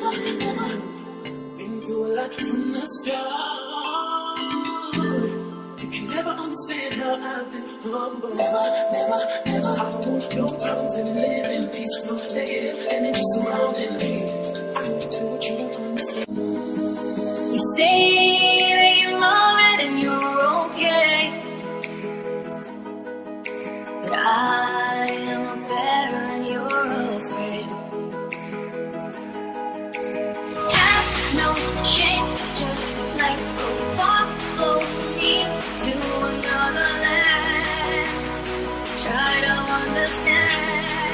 never been through a lot from the start. You can never understand how I've been humble. Never, I don't want no problems and live in peace. No negative energy surrounding me. I know too what you don't understand. You say that you love it and you're okay, but I am better and you're afraid. Have no shame, just like go follow me to another land. Try to understand.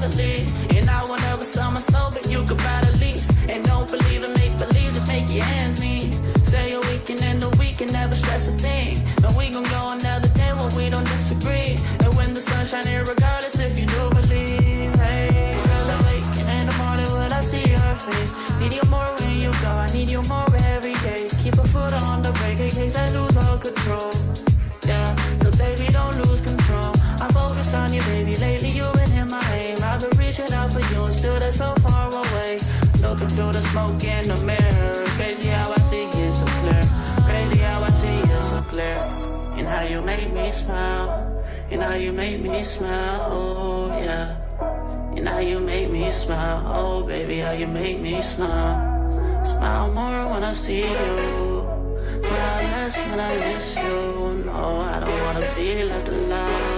privately. And I will never sell my soul, but you could buy the lease. And don't believe in make believe, just make your ends meet. Say a weekend and a week and never stress a thing. And we gon' go another day when we don't disagree. And when the sun's shining, regardless if you do believe. Hey, still awake in the morning when I see your face. Need you more when you go, I need you more every day. Keep a foot on the brake in case I lose all control. Yeah, so baby don't lose control. I'm focused on you, baby. Lately you've been in my aim. I've been reaching out for you and still they're so far away. Looking through the smoke in the mirror. Crazy how I see you so clear. Crazy how I see you so clear. And how you make me smile. And how you make me smile, oh yeah. And how you make me smile, oh baby, how you make me smile. Smile more when I see you. Smile less when I miss you. No, I don't wanna be left alone.